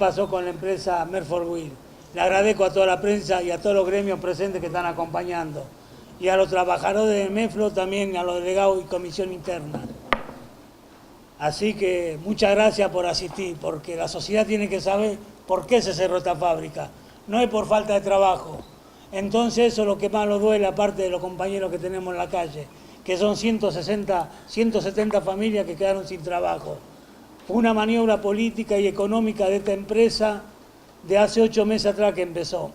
pasó con la empresa Merforwil. Le agradezco a toda la prensa y a todos los gremios presentes que están acompañando. Y a los trabajadores de Mefro también, a los delegados y comisión interna. Así que muchas gracias por asistir, porque la sociedad tiene que saber por qué se cerró esta fábrica. No es por falta de trabajo. Entonces eso es lo que más nos duele, aparte de los compañeros que tenemos en la calle, que son 170 familias que quedaron sin trabajo. Fue una maniobra política y económica de esta empresa de hace 8 meses atrás que empezó.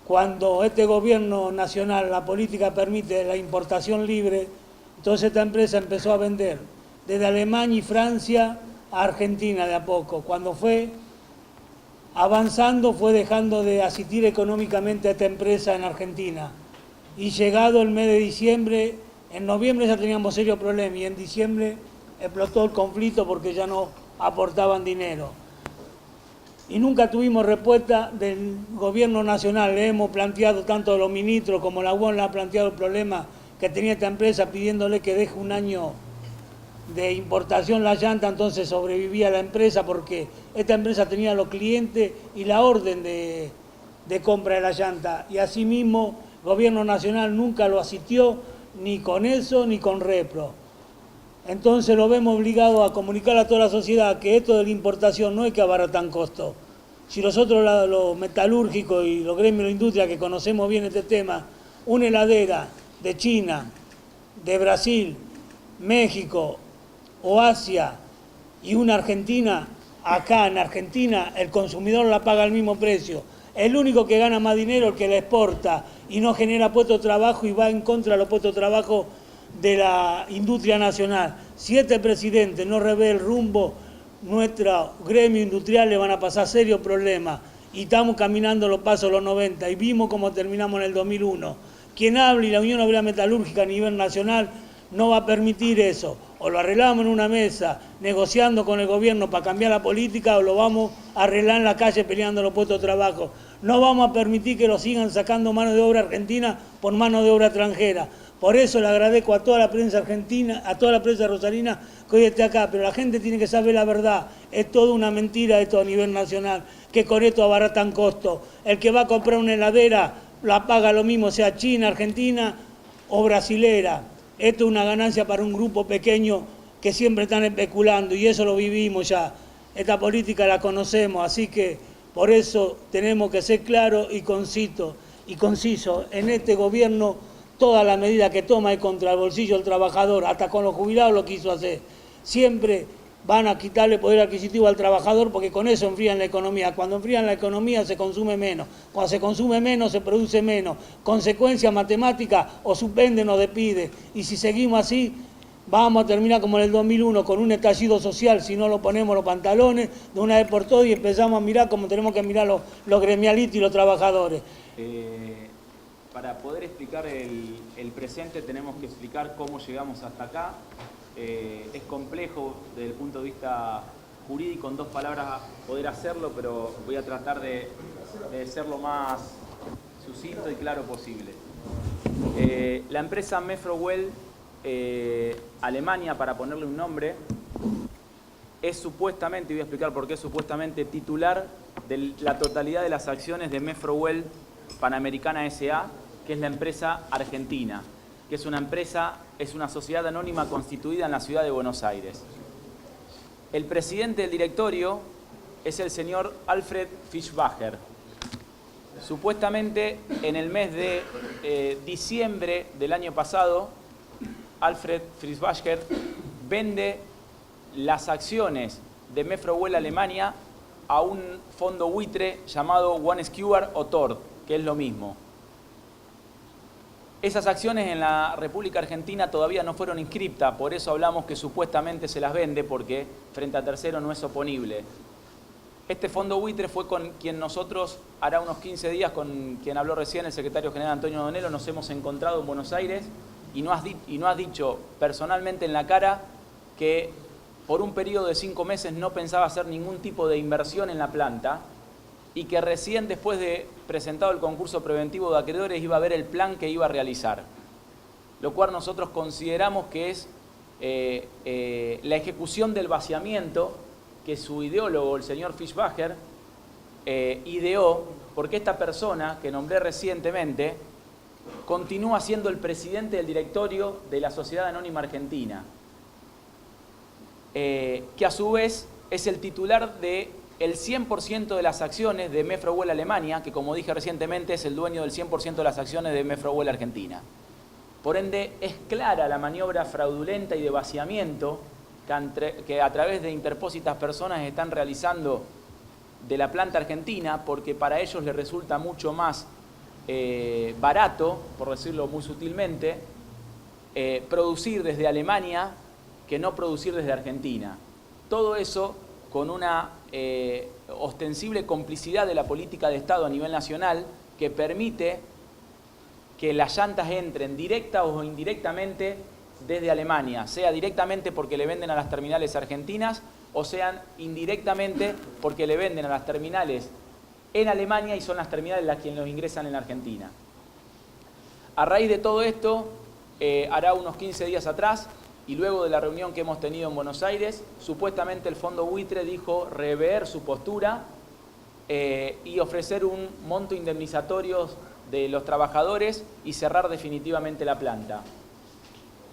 Cuando este gobierno nacional, la política permite la importación libre, entonces esta empresa empezó a vender desde Alemania y Francia a Argentina de a poco. Cuando fue avanzando, fue dejando de asistir económicamente a esta empresa en Argentina. Y llegado el mes de diciembre, en noviembre ya teníamos serios problemas y en diciembre explotó el conflicto porque ya no aportaban dinero. Y nunca tuvimos respuesta del gobierno nacional. Le hemos planteado, tanto los ministros como la UON le ha planteado el problema que tenía esta empresa pidiéndole que deje un año de importación la llanta, entonces sobrevivía la empresa porque esta empresa tenía los clientes y la orden de compra de la llanta. Y asimismo, el gobierno nacional nunca lo asistió, ni con eso ni con repro. Entonces lo vemos obligado a comunicar a toda la sociedad que esto de la importación no es que abaratan costo. Si nosotros los metalúrgicos y los gremios de la industria que conocemos bien este tema, una heladera de China, de Brasil, México o Asia y una Argentina, acá en Argentina el consumidor la paga al mismo precio. El único que gana más dinero es el que la exporta y no genera puestos de trabajo y va en contra de los puestos de trabajo de la industria nacional. Si este presidente no revé el rumbo, nuestro gremio industrial le van a pasar serios problemas. Y estamos caminando los pasos de los 90 y vimos cómo terminamos en el 2001. Quien hable y la Unión Obrera Metalúrgica a nivel nacional no va a permitir eso. O lo arreglamos en una mesa, negociando con el gobierno para cambiar la política, o lo vamos a arreglar en la calle peleando los puestos de trabajo. No vamos a permitir que lo sigan sacando mano de obra argentina por mano de obra extranjera. Por eso le agradezco a toda la prensa argentina, a toda la prensa rosarina que hoy esté acá, pero la gente tiene que saber la verdad. Es toda una mentira esto a nivel nacional, que con esto abaratan costos. El que va a comprar una heladera la paga lo mismo, sea China, Argentina o brasilera. Esto es una ganancia para un grupo pequeño que siempre están especulando y eso lo vivimos ya. Esta política la conocemos, así que por eso tenemos que ser claros y concisos. En este gobierno toda la medida que toma es contra el bolsillo del trabajador, hasta con los jubilados lo quiso hacer. Siempre van a quitarle poder adquisitivo al trabajador porque con eso enfrían la economía. Cuando enfrían la economía se consume menos. Cuando se consume menos se produce menos. Consecuencia matemática, o suspenden o despiden. Y si seguimos así, vamos a terminar como en el 2001 con un estallido social si no lo ponemos los pantalones de una vez por todas y empezamos a mirar como tenemos que mirar los gremialistas y los trabajadores. Para poder explicar el presente tenemos que explicar cómo llegamos hasta acá. Es complejo desde el punto de vista jurídico, en 2 palabras poder hacerlo, pero voy a tratar de ser lo más sucinto y claro posible. La empresa Mefrowell Alemania, para ponerle un nombre, es supuestamente, y voy a explicar por qué es supuestamente, titular de la totalidad de las acciones de Mefrowell Panamericana S.A., que es la empresa argentina, que es una empresa, es una sociedad anónima constituida en la ciudad de Buenos Aires. El presidente del directorio es el señor Alfred Fischbacher. Supuestamente en el mes de diciembre del año pasado, Alfred Fischbacher vende las acciones de Mefrowell Alemania a un fondo buitre llamado One Skewer o Tord, que es lo mismo. Esas acciones en la República Argentina todavía no fueron inscriptas, por eso hablamos que supuestamente se las vende, porque frente a tercero no es oponible. Este fondo buitre fue con quien nosotros, hará unos 15 días, con quien habló recién el secretario general Antonio Donelo, nos hemos encontrado en Buenos Aires y no has dicho personalmente en la cara que por un periodo de 5 meses no pensaba hacer ningún tipo de inversión en la planta y que recién después de presentado el concurso preventivo de acreedores iba a ver el plan que iba a realizar. Lo cual nosotros consideramos que es la ejecución del vaciamiento que su ideólogo, el señor Fischbacher, ideó, porque esta persona que nombré recientemente continúa siendo el presidente del directorio de la Sociedad Anónima Argentina, que a su vez es el titular del 100% de las acciones de Mefrowell Alemania, que como dije recientemente es el dueño del 100% de las acciones de Mefrowell Argentina. Por ende, es clara la maniobra fraudulenta y de vaciamiento que a través de interpósitas personas están realizando de la planta argentina, porque para ellos les resulta mucho más barato, por decirlo muy sutilmente, producir desde Alemania que no producir desde Argentina. Todo eso con una ostensible complicidad de la política de Estado a nivel nacional que permite que las llantas entren directa o indirectamente desde Alemania, sea directamente porque le venden a las terminales argentinas o sean indirectamente porque le venden a las terminales en Alemania y son las terminales las quienes los ingresan en Argentina. A raíz de todo esto, hará unos 15 días atrás, y luego de la reunión que hemos tenido en Buenos Aires, supuestamente el Fondo Buitre dijo rever su postura y ofrecer un monto indemnizatorio de los trabajadores y cerrar definitivamente la planta.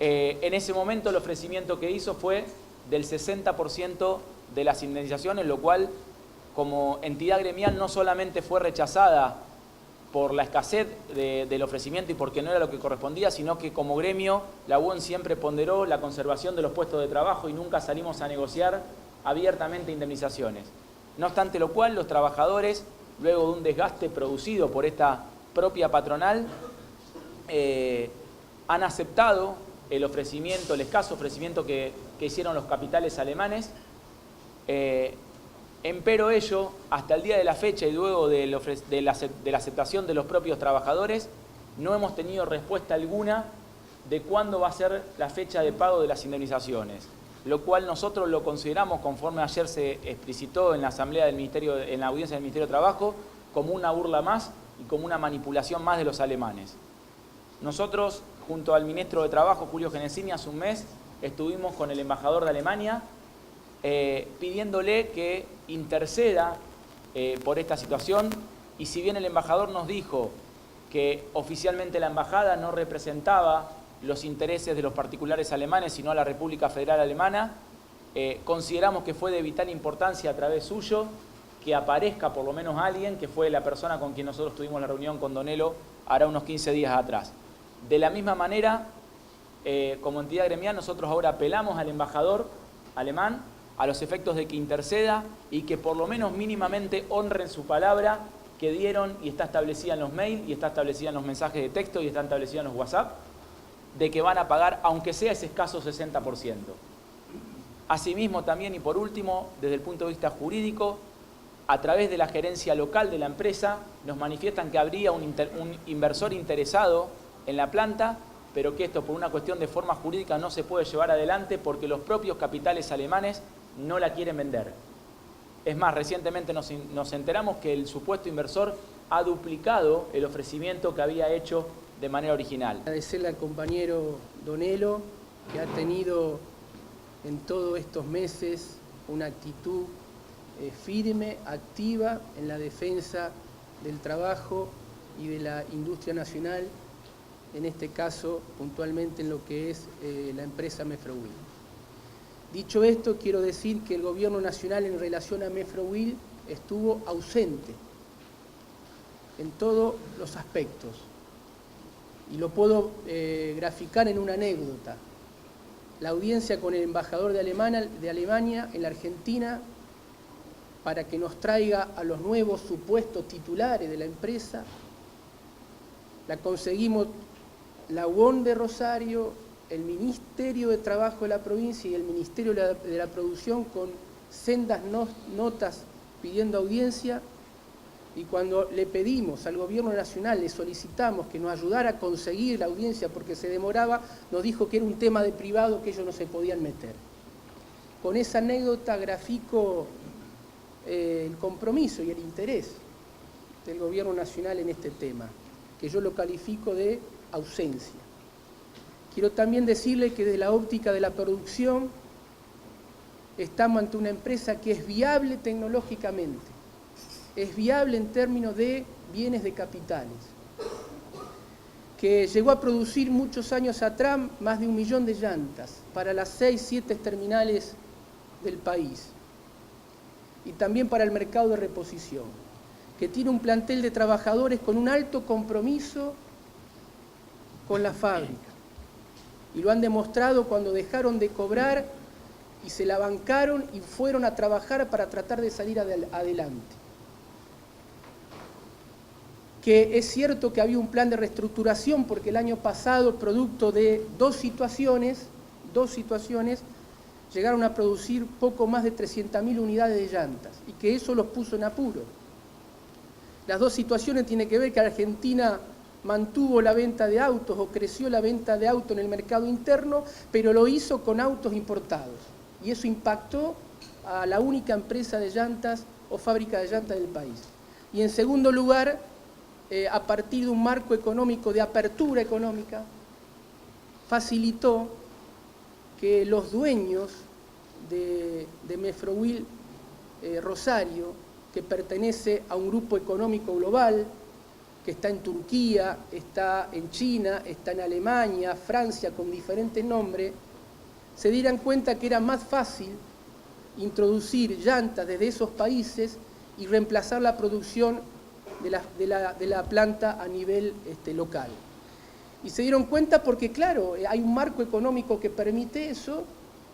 En ese momento el ofrecimiento que hizo fue del 60% de las indemnizaciones, lo cual como entidad gremial no solamente fue rechazada por la escasez del ofrecimiento y porque no era lo que correspondía, sino que como gremio la UON siempre ponderó la conservación de los puestos de trabajo y nunca salimos a negociar abiertamente indemnizaciones. No obstante lo cual, los trabajadores, luego de un desgaste producido por esta propia patronal, han aceptado el ofrecimiento, el escaso ofrecimiento que hicieron los capitales alemanes. Empero ello, hasta el día de la fecha y luego de la aceptación de los propios trabajadores, no hemos tenido respuesta alguna de cuándo va a ser la fecha de pago de las indemnizaciones, lo cual nosotros lo consideramos, conforme ayer se explicitó en la asamblea del Ministerio, en la audiencia del Ministerio de Trabajo, como una burla más y como una manipulación más de los alemanes. Nosotros, junto al ministro de Trabajo, Julio Genesini, hace un mes estuvimos con el embajador de Alemania pidiéndole que interceda por esta situación, y si bien el embajador nos dijo que oficialmente la embajada no representaba los intereses de los particulares alemanes, sino a la República Federal Alemana, consideramos que fue de vital importancia a través suyo que aparezca por lo menos alguien, que fue la persona con quien nosotros tuvimos la reunión con Donelo hará unos 15 días atrás. De la misma manera, como entidad gremial, nosotros ahora apelamos al embajador alemán a los efectos de que interceda y que por lo menos mínimamente honren su palabra que dieron y está establecida en los mails y está establecida en los mensajes de texto y está establecida en los WhatsApp, de que van a pagar aunque sea ese escaso 60%. Asimismo también y por último, desde el punto de vista jurídico, a través de la gerencia local de la empresa nos manifiestan que habría un inversor interesado en la planta, pero que esto por una cuestión de forma jurídica no se puede llevar adelante porque los propios capitales alemanes no la quieren vender. Es más, recientemente nos enteramos que el supuesto inversor ha duplicado el ofrecimiento que había hecho de manera original. Agradecerle al compañero Donelo, que ha tenido en todos estos meses una actitud firme, activa en la defensa del trabajo y de la industria nacional, en este caso puntualmente en lo que es la empresa Mefrowell. Dicho esto, quiero decir que el gobierno nacional en relación a Mefrowell estuvo ausente en todos los aspectos. Y lo puedo graficar en una anécdota. La audiencia con el embajador de Alemania en la Argentina para que nos traiga a los nuevos supuestos titulares de la empresa, la conseguimos la UON de Rosario, el Ministerio de Trabajo de la provincia y el Ministerio de la Producción con sendas notas pidiendo audiencia, y cuando le pedimos al gobierno nacional, le solicitamos que nos ayudara a conseguir la audiencia porque se demoraba, nos dijo que era un tema de privado que ellos no se podían meter. Con esa anécdota grafico el compromiso y el interés del gobierno nacional en este tema, que yo lo califico de ausencia. Quiero también decirle que desde la óptica de la producción estamos ante una empresa que es viable tecnológicamente, es viable en términos de bienes de capitales, que llegó a producir muchos años atrás más de 1 millón de llantas para las 6, 7 terminales del país y también para el mercado de reposición, que tiene un plantel de trabajadores con un alto compromiso con la fábrica. Y lo han demostrado cuando dejaron de cobrar y se la bancaron y fueron a trabajar para tratar de salir adelante. Que es cierto que había un plan de reestructuración porque el año pasado, producto de dos situaciones, llegaron a producir poco más de 300.000 unidades de llantas y que eso los puso en apuro. Las dos situaciones tienen que ver que Argentina mantuvo la venta de autos o creció la venta de autos en el mercado interno, pero lo hizo con autos importados. Y eso impactó a la única empresa de llantas o fábrica de llantas del país. Y en segundo lugar, a partir de un marco económico de apertura económica, facilitó que los dueños de Mefrowil Rosario, que pertenece a un grupo económico global, que está en Turquía, está en China, está en Alemania, Francia, con diferentes nombres, se dieran cuenta que era más fácil introducir llantas desde esos países y reemplazar la producción de la planta a nivel local. Y se dieron cuenta porque, claro, hay un marco económico que permite eso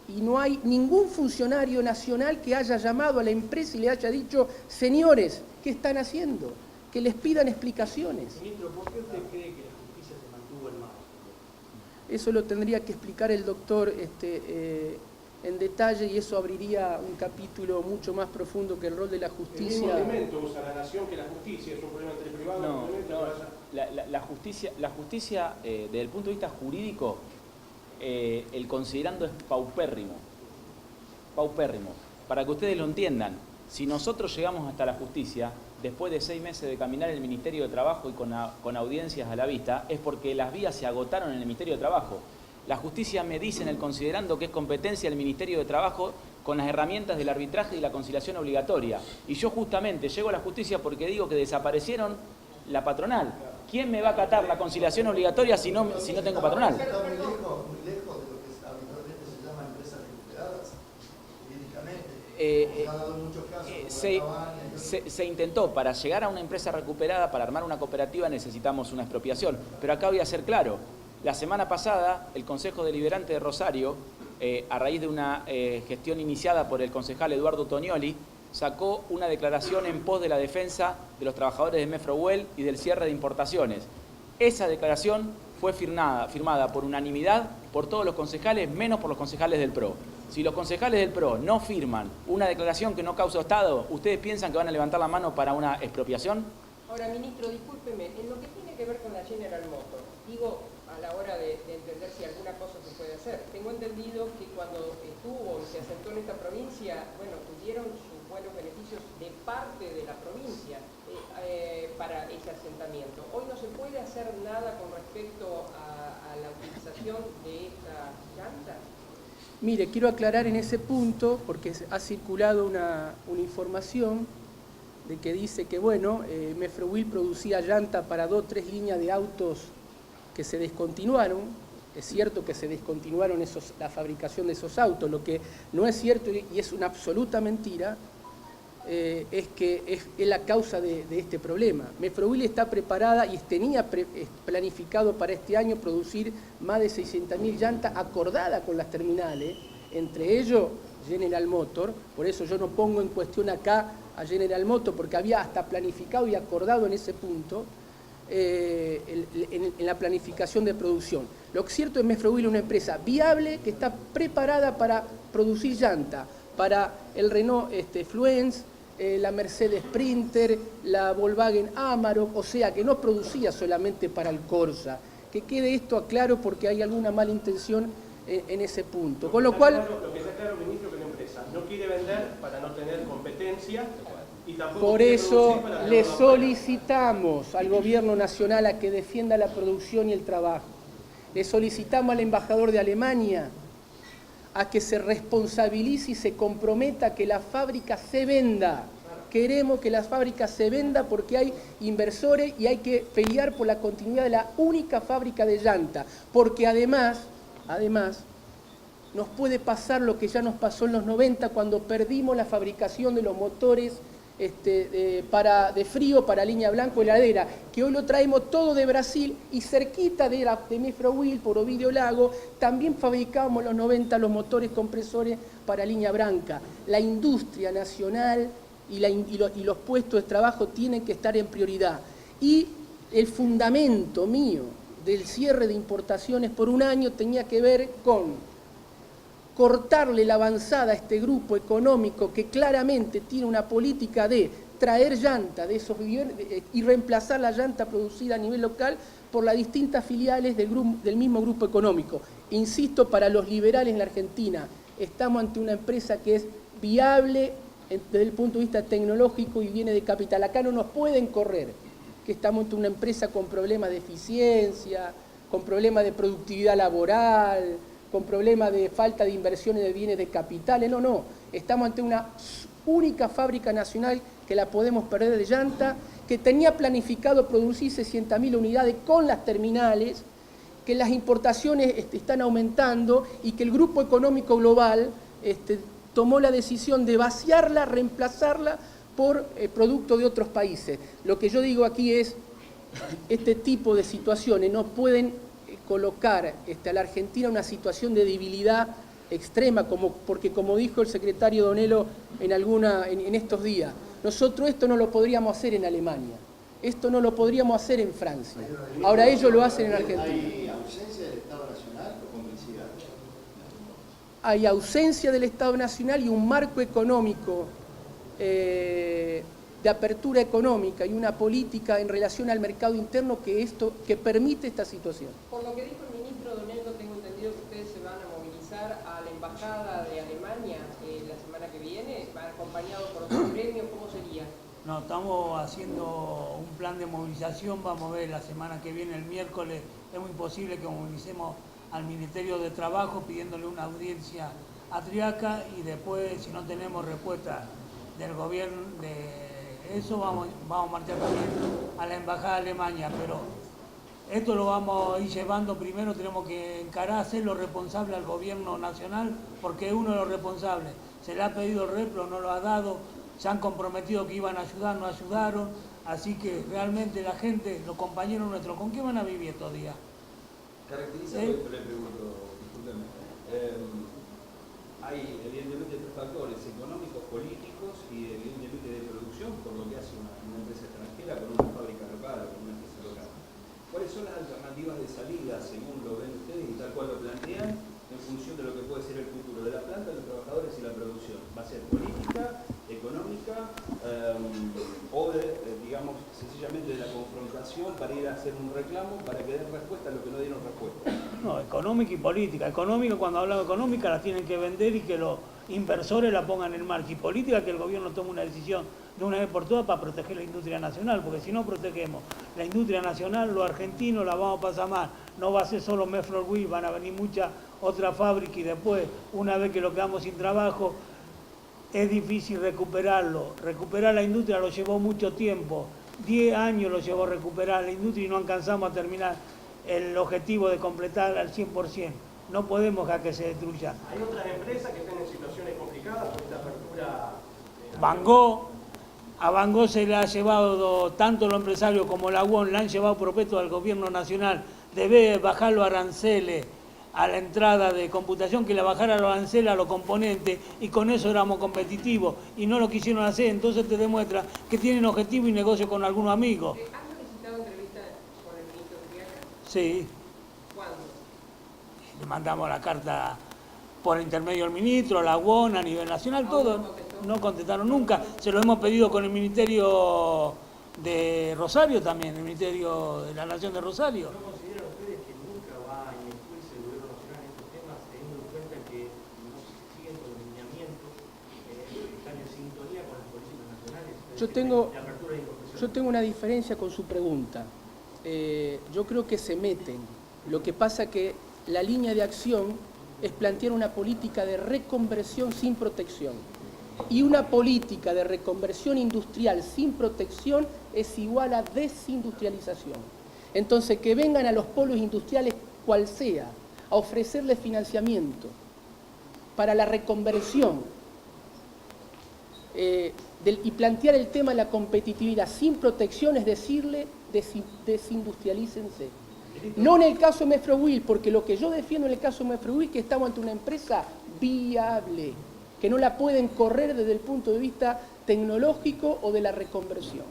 y no hay ningún funcionario nacional que haya llamado a la empresa y le haya dicho, señores, ¿qué están haciendo? Que les pidan explicaciones. Ministro, ¿por qué usted cree que la justicia se mantuvo en marzo? Eso lo tendría que explicar el doctor en detalle y eso abriría un capítulo mucho más profundo que el rol de la justicia. El mismo elemento usa la nación que la justicia, es un problema entre privados. La justicia desde el punto de vista jurídico, el considerando es paupérrimo. Paupérrimo. Para que ustedes lo entiendan, si nosotros llegamos hasta la justicia, después de 6 meses de caminar el Ministerio de Trabajo y con audiencias a la vista, es porque las vías se agotaron en el Ministerio de Trabajo. La justicia me dice en el considerando que es competencia del Ministerio de Trabajo con las herramientas del arbitraje y la conciliación obligatoria. Y yo justamente llego a la justicia porque digo que desaparecieron la patronal. ¿Quién me va a acatar la conciliación obligatoria si no tengo patronal? Está muy lejos de lo que habitualmente se llama empresas recuperadas, jurídicamente. Ha dado muchos casos. Se intentó, para llegar a una empresa recuperada, para armar una cooperativa necesitamos una expropiación. Pero acá voy a ser claro. La semana pasada, el Consejo Deliberante de Rosario, a raíz de una gestión iniciada por el concejal Eduardo Tonioli, sacó una declaración en pos de la defensa de los trabajadores de Mefrowell y del cierre de importaciones. Esa declaración fue firmada por unanimidad por todos los concejales, menos por los concejales del PRO. Si los concejales del PRO no firman una declaración que no causa Estado, ¿ustedes piensan que van a levantar la mano para una expropiación? Ahora, ministro, discúlpeme, en lo que tiene que ver con la General Motors, digo, a la hora de entender si alguna cosa se puede hacer. Tengo entendido que cuando estuvo y se asentó en esta provincia, bueno, tuvieron sus buenos beneficios de parte de la provincia para ese asentamiento. Hoy no se puede hacer nada con respecto a la utilización de estas llantas. Mire, quiero aclarar en ese punto, porque ha circulado una información de que dice que, bueno, Mefrowil producía llanta para 2 o 3 líneas de autos que se descontinuaron. Es cierto que se descontinuaron la fabricación de esos autos. Lo que no es cierto y es una absoluta mentira es que es la causa de este problema. Mefrowil está preparada y tenía planificado para este año producir más de 600.000 llantas acordadas con las terminales, entre ellos General Motors. Por eso yo no pongo en cuestión acá a General Motors, porque había hasta planificado y acordado en ese punto en la planificación de producción. Lo cierto es que Mefrowil es una empresa viable que está preparada para producir llanta para el Renault Fluence, la Mercedes Sprinter, la Volkswagen Amarok, o sea que no producía solamente para el Corsa. Que quede esto claro porque hay alguna mala intención en ese punto. Con lo cual, lo que está claro, ministro, que la empresa no quiere vender para no tener competencia y tampoco por quiere eso producir para le no solicitamos al gobierno nacional a que defienda la producción y el trabajo. Le solicitamos al embajador de Alemania a que se responsabilice y se comprometa a que la fábrica se venda. Queremos que la fábrica se venda porque hay inversores y hay que pelear por la continuidad de la única fábrica de llanta. Porque además, nos puede pasar lo que ya nos pasó en los 90 cuando perdimos la fabricación de los motores de frío para línea blanco heladera, que hoy lo traemos todo de Brasil y cerquita de Mifrowil, por Ovidio Lago, también fabricábamos en los 90 los motores compresores para línea blanca. La industria nacional y los puestos de trabajo tienen que estar en prioridad. Y el fundamento mío del cierre de importaciones por un año tenía que ver con cortarle la avanzada a este grupo económico que claramente tiene una política de traer llanta de esos y reemplazar la llanta producida a nivel local por las distintas filiales del mismo grupo económico. Insisto, para los liberales en la Argentina, estamos ante una empresa que es viable desde el punto de vista tecnológico y viene de capital. Acá no nos pueden correr, que estamos ante una empresa con problemas de eficiencia, con problemas de productividad laboral, con problemas de falta de inversiones de bienes de capitales. No, estamos ante una única fábrica nacional que la podemos perder de llanta, que tenía planificado producir 60.000 unidades con las terminales, que las importaciones están aumentando y que el grupo económico global tomó la decisión de vaciarla, reemplazarla por productos de otros países. Lo que yo digo aquí es, este tipo de situaciones no pueden colocar a la Argentina en una situación de debilidad extrema, porque como dijo el secretario Donello en estos días, nosotros esto no lo podríamos hacer en Alemania, esto no lo podríamos hacer en Francia, ahora ellos lo hacen en Argentina. ¿Hay ausencia del Estado Nacional o complicidad? Hay ausencia del Estado Nacional y un marco económico de apertura económica y una política en relación al mercado interno que permite esta situación. Por lo que dijo el ministro Donello, tengo entendido que ustedes se van a movilizar a la Embajada de Alemania la semana que viene, van acompañados por otros gremios, ¿cómo sería? No, estamos haciendo un plan de movilización, vamos a ver la semana que viene, el miércoles, es muy posible que movilicemos al Ministerio de Trabajo pidiéndole una audiencia a Triaca y después, si no tenemos respuesta del gobierno de eso, vamos a marchar también a la Embajada de Alemania, pero esto lo vamos a ir llevando. Primero tenemos que encarar, hacerlo responsable al gobierno nacional, porque es uno de los responsables. Se le ha pedido el replo, no lo ha dado, se han comprometido que iban a ayudar, no ayudaron, así que realmente la gente, los compañeros nuestros, ¿con qué van a vivir estos días? Caracteriza, le pregunto, discúlpeme, hay evidentemente tres factores, económicos, políticos y evidentemente de producción, por lo que hace una empresa extranjera con una fábrica local o con una empresa local. ¿Cuáles son las alternativas de salida, según lo ven ustedes y tal cual lo plantean, en función de lo que puede ser el futuro de la planta, de los trabajadores y la producción? ¿Va a ser política, económica o digamos, sencillamente de la confrontación para ir a hacer un reclamo, para que den respuesta a lo que no dieron respuesta? No, económica y política. Económica, cuando hablamos de económica, la tienen que vender y que los inversores la pongan en marcha. Y política, que el gobierno tome una decisión de una vez por todas para proteger la industria nacional, porque si no protegemos la industria nacional, los argentinos la vamos a pasar mal. No va a ser solo Mefrowil, van a venir muchas otras fábricas y después, una vez que lo quedamos sin trabajo, es difícil recuperarlo. Recuperar la industria lo llevó mucho tiempo. 10 años lo llevó a recuperar la industria y no alcanzamos a terminar el objetivo de completar al 100%. No podemos dejar que se destruya. ¿Hay otras empresas que estén en situaciones complicadas por esta apertura? A Van Gogh se le ha llevado, tanto los empresarios como la UON, le han llevado propuestas al gobierno nacional. Debe bajar los aranceles a la entrada de computación, que le bajara los aranceles a los componentes, y con eso éramos competitivos, y no lo quisieron hacer. Entonces te demuestra que tienen objetivo y negocio con algunos amigos. ¿Han solicitado entrevista con el ministro Triaca? Sí. ¿Cuándo? Le mandamos la carta por intermedio del ministro, a la UON, a nivel nacional, todo. No contestaron nunca. Se lo hemos pedido con el Ministerio de Rosario también, el Ministerio de la Nación de Rosario. ¿No consideran ustedes que nunca va a inmiscuirse el gobierno nacional en estos temas, teniendo en cuenta que no se siguen con los lineamientos, están en sintonía con las políticas nacionales de apertura de incorporación? Yo tengo una diferencia con su pregunta. Yo creo que se meten. Lo que pasa que la línea de acción es plantear una política de reconversión sin protección. Y una política de reconversión industrial sin protección es igual a desindustrialización. Entonces, que vengan a los polos industriales, cual sea, a ofrecerles financiamiento para la reconversión y plantear el tema de la competitividad sin protección, es decirle, desindustrialícense. No en el caso de Mefrowill, porque lo que yo defiendo en el caso de Mefrowill es que estamos ante una empresa viable, que no la pueden correr desde el punto de vista tecnológico o de la reconversión.